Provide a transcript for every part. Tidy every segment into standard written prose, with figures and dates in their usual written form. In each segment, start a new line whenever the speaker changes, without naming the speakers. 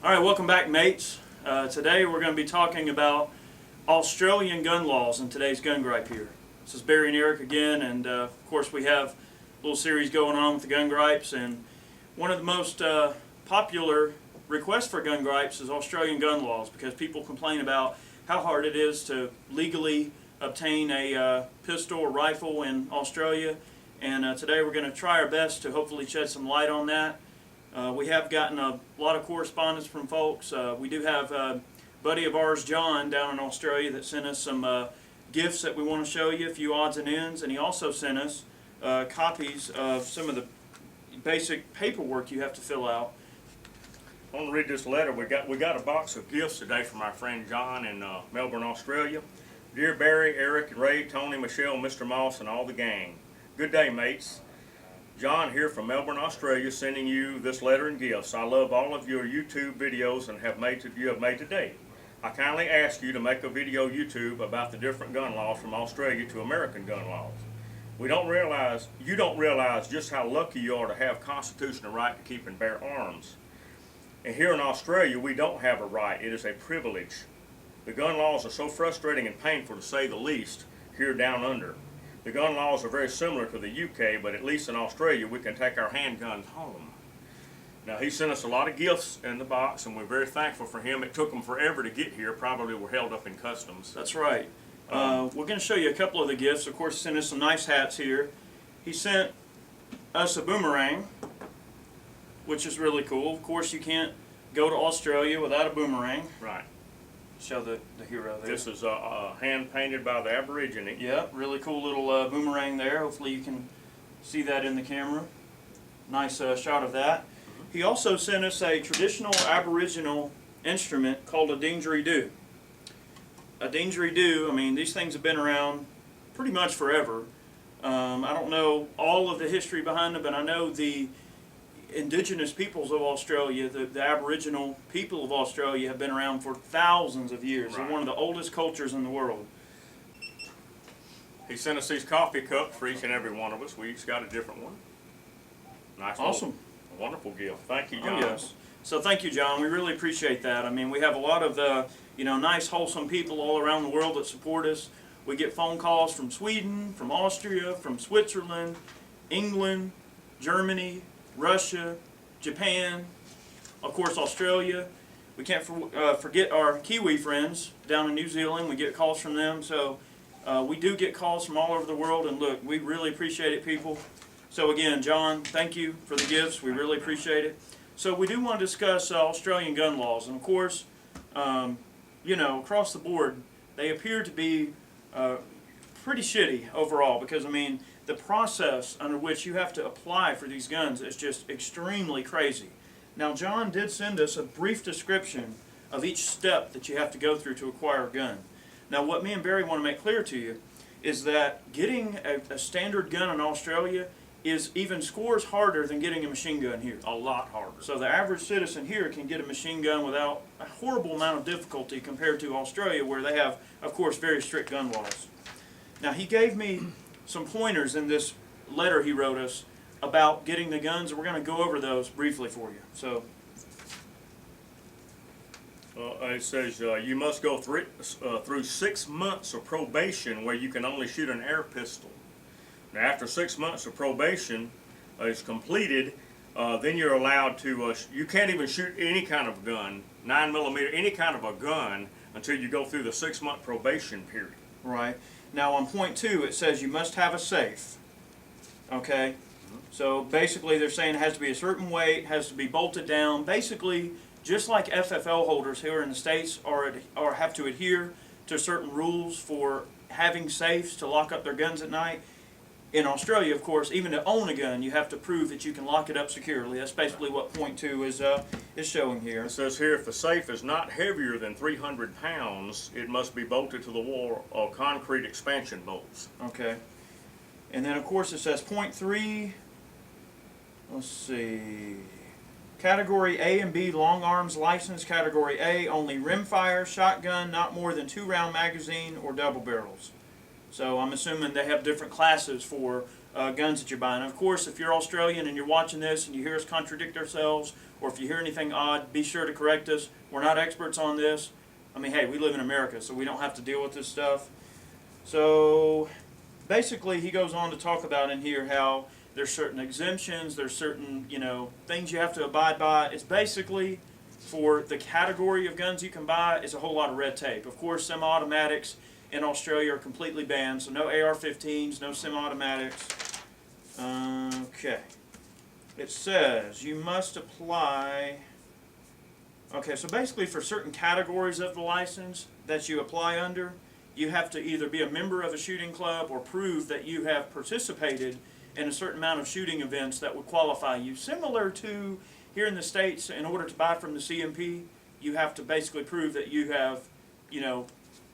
All right, welcome back, mates. Today we're going to be talking about Australian gun laws in today's gun gripe here. This is Barry and Eric again, and of course we have a little series going on with the gun gripes, and one of the most popular requests for gun gripes is Australian gun laws, because people complain about how hard it is to legally obtain a pistol or rifle in Australia, and today we're going to try our best to hopefully shed some light on that. We have gotten a lot of correspondence from folks. We do have a buddy of ours, John, down in Australia that sent us some gifts that we want to show you, a few odds and ends, and he also sent us copies of some of the basic paperwork you have to fill out.
I want to read this letter. We got a box of gifts today from our friend John in Melbourne, Australia. Dear Barry, Eric, Ray, Tony, Michelle, Mr. Moss, and all the gang. Good day, mates. John here from Melbourne, Australia, sending you this letter and gifts. I love all of your YouTube videos and you have made today. I kindly ask you to make a video YouTube about the different gun laws from Australia to American gun laws. You don't realize just how lucky you are to have constitutional right to keep and bear arms. And here in Australia, we don't have a right. It is a privilege. The gun laws are so frustrating and painful, to say the least, here down under. The gun laws are very similar to the UK, but at least in Australia we can take our handguns home. Now, he sent us a lot of gifts in the box, and we're very thankful for him. It took them forever to get here. Probably were held up in customs.
That's right. We're going to show you a couple of the gifts. Of course, he sent us some nice hats here. He sent us a boomerang, which is really cool. Of course, you can't go to Australia without a boomerang.
Right.
Show the hero there.
This is hand painted by the Aborigine.
Yep, really cool little boomerang there. Hopefully you can see that in the camera. Nice shot of that. He also sent us a traditional Aboriginal instrument called a didgeridoo. A didgeridoo, I mean, these things have been around pretty much forever. I don't know all of the history behind them, but I know the indigenous peoples of Australia, the Aboriginal people of Australia, have been around for thousands of years.
Right.
They're one of the oldest cultures in the world.
He sent us these coffee cups for each and every one of us. We each got a different one. Nice.
Awesome.
Wonderful gift. Thank you, John.
Oh, yes. So thank you, John. We really appreciate that. I mean, we have a lot of nice, wholesome people all around the world that support us. We get phone calls from Sweden, from Austria, from Switzerland, England, Germany, Russia, Japan, of course Australia. We can't forget our Kiwi friends down in New Zealand. We get calls from them. So we do get calls from all over the world, and look, we really appreciate it, people. So again, John, thank you for the gifts. We really appreciate it. So we do want to discuss Australian gun laws, and of course, across the board, they appear to be pretty shitty overall, because I mean, the process under which you have to apply for these guns is just extremely crazy. Now, John did send us a brief description of each step that you have to go through to acquire a gun. Now, what me and Barry want to make clear to you is that getting a standard gun in Australia is even scores harder than getting a machine gun here.
A lot harder.
So the average citizen here can get a machine gun without a horrible amount of difficulty compared to Australia, where they have, of course, very strict gun laws. Now, he gave me some pointers in this letter he wrote us about getting the guns, and we're going to go over those briefly for you. So,
it says you must go through 6 months of probation where you can only shoot an air pistol. Now, after 6 months of probation is completed, then you're allowed to, you can't even shoot any kind of gun, 9mm, any kind of a gun, until you go through the 6-month probation period.
right. Now, on point 2, it says you must have a safe. Okay? So, basically, they're saying it has to be a certain weight, has to be bolted down. Basically, just like FFL holders here in the States have to adhere to certain rules for having safes to lock up their guns at night, in Australia, of course, even to own a gun, you have to prove that you can lock it up securely. That's basically what point 2 is showing here.
It says here, if the safe is not heavier than 300 pounds, it must be bolted to the wall of concrete expansion bolts.
Okay. And then, of course, it says point 3, let's see, Category A and B long arms license. Category A, only rimfire, shotgun, not more than 2-round magazine, or double barrels. So I'm assuming they have different classes for guns that you're buying. Of course, if you're Australian and you're watching this and you hear us contradict ourselves, or if you hear anything odd, be sure to correct us. We're not experts on this. I mean, hey, we live in America, so we don't have to deal with this stuff. So basically, he goes on to talk about in here how there's certain exemptions, there's certain, things you have to abide by. It's basically, for the category of guns you can buy, is a whole lot of red tape. Of course, semi-automatics in Australia are completely banned, so no AR-15s, no semi-automatics. Okay. It says you must apply. Okay, so basically for certain categories of the license that you apply under, you have to either be a member of a shooting club or prove that you have participated in a certain amount of shooting events that would qualify you. Similar to here in the States, in order to buy from the CMP, you have to basically prove that you have,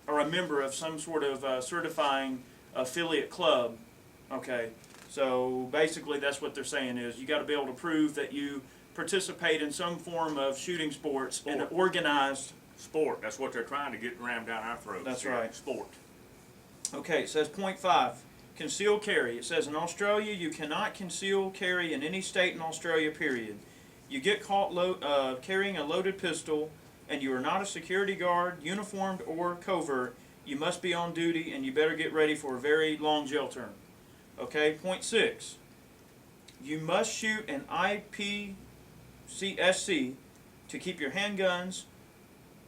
are a member of some sort of certifying affiliate club. Okay, so basically that's what they're saying is you got to be able to prove that you participate in some form of shooting sports in an organized
sport. That's what they're trying to get rammed down our throats.
That's right.
Sport.
Okay, it says point 5, concealed carry. It says in Australia you cannot conceal carry in any state in Australia, period. You get caught carrying a loaded pistol and you are not a security guard, uniformed or covert, you must be on duty and you better get ready for a very long jail term. Okay, point 6, you must shoot an IPCSC to keep your handguns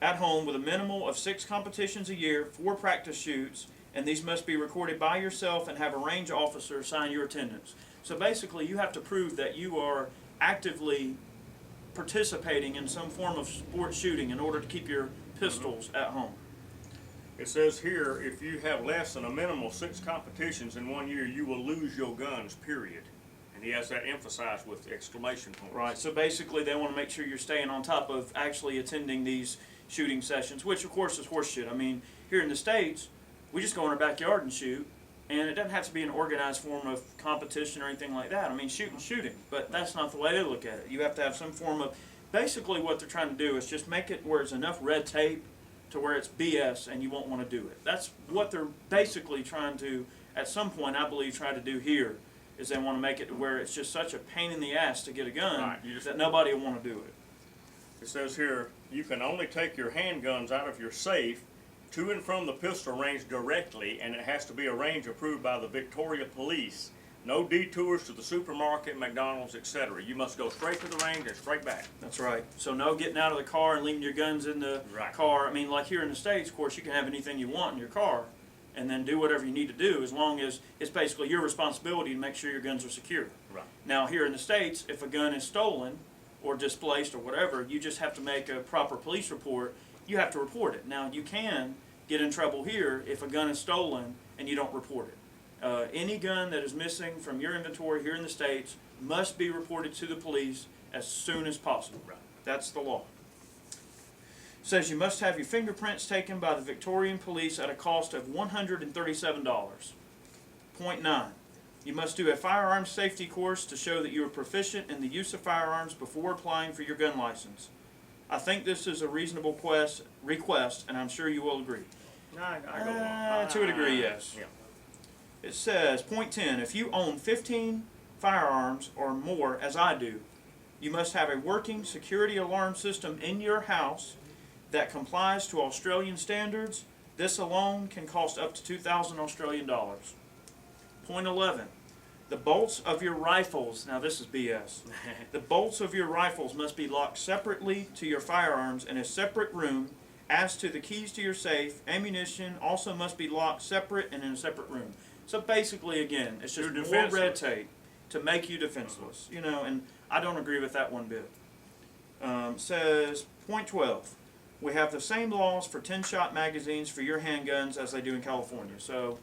at home with a minimal of 6 competitions a year, 4 practice shoots, and these must be recorded by yourself and have a range officer sign your attendance. So basically you have to prove that you are actively participating in some form of sport shooting in order to keep your pistols at home.
It says here, if you have less than a minimal 6 competitions in 1 year, you will lose your guns, period. And he has that emphasized with exclamation points.
Right, so basically they want to make sure you're staying on top of actually attending these shooting sessions, which of course is horseshit. I mean, here in the States, we just go in our backyard and shoot, and it doesn't have to be an organized form of competition or anything like that. I mean, shooting, but that's not the way they look at it. You have to have some form of, basically what they're trying to do is just make it where it's enough red tape to where it's BS and you won't want to do it. That's what they're basically trying to, at some point, I believe, try to do here, is they want to make it to where it's just such a pain in the ass to get a gun that nobody will want to do it.
It says here, you can only take your handguns out of your safe to and from the pistol range directly, and it has to be a range approved by the Victoria Police. No detours to the supermarket, McDonald's, etc. You must go straight to the range and straight back.
That's right. So no getting out of the car and leaving your guns in the car. I mean, like here in the States, of course, you can have anything you want in your car and then do whatever you need to do as long as it's basically your responsibility to make sure your guns are secure.
Right.
Now, here in the States, if a gun is stolen or displaced or whatever, you just have to make a proper police report. You have to report it. Now, you can get in trouble here if a gun is stolen and you don't report it. Any gun that is missing from your inventory here in the States must be reported to the police as soon as possible.
Right.
That's the law. It says you must have your fingerprints taken by the Victorian Police at a cost of $137. Point 9. You must do a firearms safety course to show that you are proficient in the use of firearms before applying for your gun license. I think this is a reasonable request, and I'm sure you will agree.
I go along.
To a degree, yes.
Yeah.
It says, point 10, if you own 15 firearms or more, as I do, you must have a working security alarm system in your house that complies to Australian standards. This alone can cost up to 2,000 Australian dollars. Point 11, the bolts of your rifles, now this is BS, the bolts of your rifles must be locked separately to your firearms in a separate room. As to the keys to your safe, ammunition also must be locked separate and in a separate room. So basically, again, it's just more red tape to make you defenseless, and I don't agree with that one bit. Says, point 12, we have the same laws for 10-shot magazines for your handguns as they do in California, so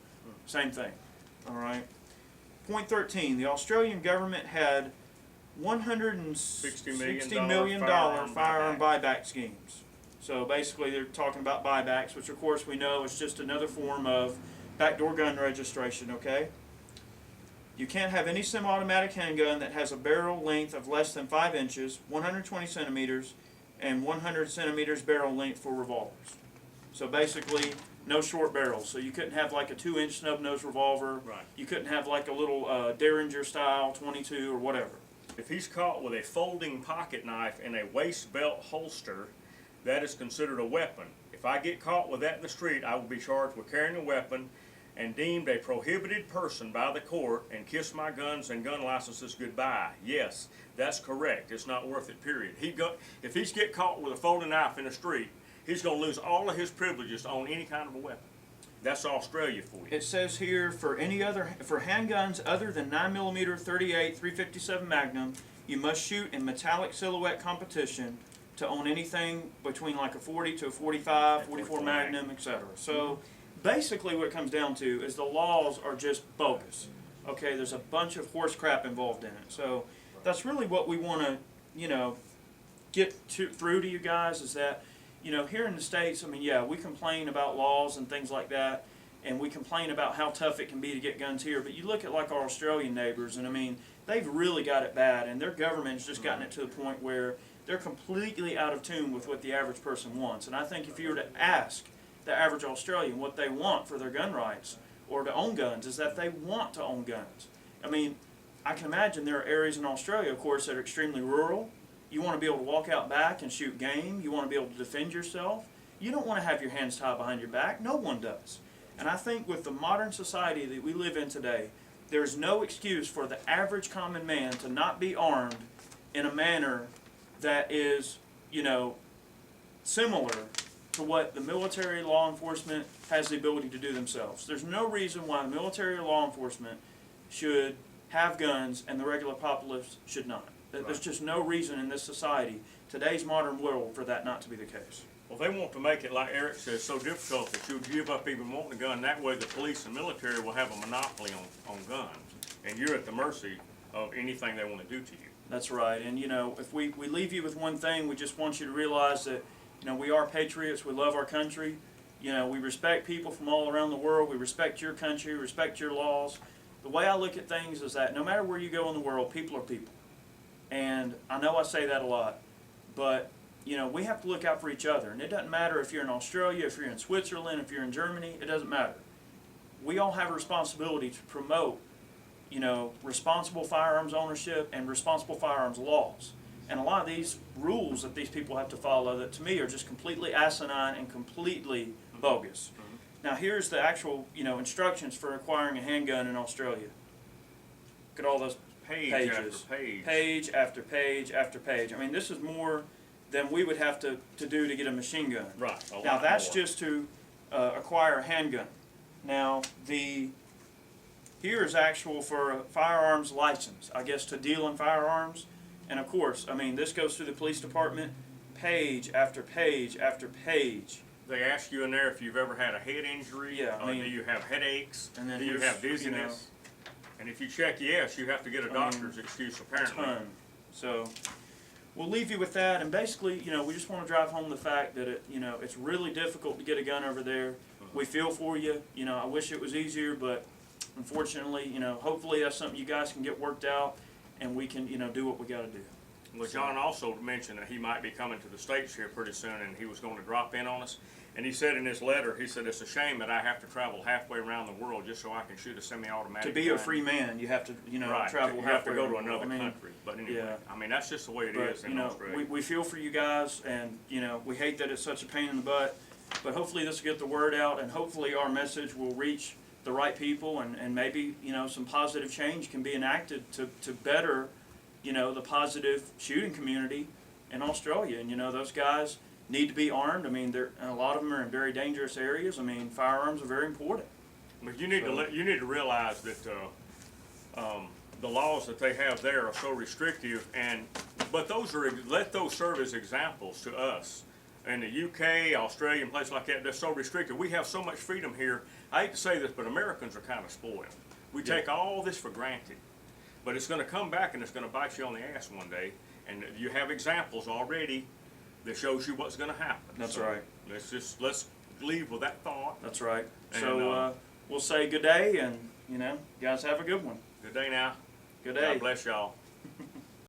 same thing, all right? Point 13, the Australian government had $160 million firearm buyback schemes. So basically they're talking about buybacks, which of course we know is just another form of backdoor gun registration, okay? You can't have any semi-automatic handgun that has a barrel length of less than 5 inches, 120 centimeters, and 100 centimeters barrel length for revolvers. So basically, no short barrels. So you couldn't have like a 2-inch snub-nose revolver.
Right.
You couldn't have like a little Derringer style 22 or whatever.
If he's caught with a folding pocket knife in a waist belt holster, that is considered a weapon. If I get caught with that in the street, I will be charged with carrying a weapon and deemed a prohibited person by the court and kiss my guns and gun licenses goodbye. Yes, that's correct. It's not worth it, period. If he's get caught with a folding knife in the street, he's going to lose all of his privileges to own any kind of a weapon. That's Australia for you.
It says here for handguns other than 9mm 38 357 Magnum, you must shoot in metallic silhouette competition to own anything between like a 40 to a 45, 44 Magnum, etc. So basically what it comes down to is the laws are just bogus. Okay, there's a bunch of horse crap involved in it. So that's really what we want to, get through to you guys is that, here in the States, I mean, yeah, we complain about laws and things like that, and we complain about how tough it can be to get guns here, but you look at like our Australian neighbors, and I mean, they've really got it bad, and their government's just gotten it to the point where they're completely out of tune with what the average person wants. And I think if you were to ask the average Australian what they want for their gun rights or to own guns, is that they want to own guns. I mean, I can imagine there are areas in Australia, of course, that are extremely rural. You want to be able to walk out back and shoot game. You want to be able to defend yourself. You don't want to have your hands tied behind your back. No one does. And I think with the modern society that we live in today, there's no excuse for the average common man to not be armed in a manner that is, similar to what the military law enforcement has the ability to do themselves. There's no reason why the military or law enforcement should have guns and the regular populace should not. There's just no reason in this society, today's modern world, for that not to be the case.
Well, they want to make it, like Eric says, so difficult that you'll give up even wanting a gun. That way the police and military will have a monopoly on guns. And you're at the mercy of anything they want to do to you.
That's right. And, if we leave you with one thing, we just want you to realize that, we are patriots. We love our country. We respect people from all around the world. We respect your country, respect your laws. The way I look at things is that no matter where you go in the world, people are people. And I know I say that a lot, but we have to look out for each other. And it doesn't matter if you're in Australia, if you're in Switzerland, if you're in Germany, it doesn't matter. We all have a responsibility to promote, responsible firearms ownership and responsible firearms laws. And a lot of these rules that these people have to follow that to me are just completely asinine and completely bogus. Now here's the actual, instructions for acquiring a handgun in Australia. Look at all those pages. Page after page after page. I mean, this is more than we would have to do to get a machine gun.
Right.
Now that's just to acquire a handgun. Now here's actual for a firearms license, I guess, to deal in firearms. And of course, I mean, this goes through the police department, page after page after page.
They ask you in there if you've ever had a head injury.
Yeah, I mean,
do you have headaches?
And then
do you have dizziness? And if you check yes, you have to get a doctor's excuse apparently.
A ton. So we'll leave you with that. And basically, we just want to drive home the fact that it's really difficult to get a gun over there. We feel for you. I wish it was easier, but unfortunately, hopefully that's something you guys can get worked out, and we can, do what we got to do.
Well, John also mentioned that he might be coming to the States here pretty soon, and he was going to drop in on us. And he said in his letter, he said, it's a shame that I have to travel halfway around the world just so I can shoot a semi-automatic
To be
gun.
a free man, you have to,
right.
travel
you
halfway.
have to go to another country. But anyway,
yeah.
I mean, that's just the way it is in Australia.
We feel for you guys, and, we hate that it's such a pain in the butt. But hopefully this will get the word out, and hopefully our message will reach the right people, and maybe, some positive change can be enacted to better, the positive shooting community in Australia. And, those guys need to be armed. I mean, a lot of them are in very dangerous areas. I mean, firearms are very important.
But you need to realize that the laws that they have there are so restrictive, but let those serve as examples to us. In the UK, Australia, and places like that, they're so restricted. We have so much freedom here. I hate to say this, but Americans are kind of spoiled. We take all this for granted. But it's going to come back and it's going to bite you on the ass one day. And you have examples already that shows you what's going to happen.
That's
so
right.
Let's leave with that thought.
That's right.
And,
so we'll say good day, and, guys have a good one.
Good day now.
Good day.
God bless y'all.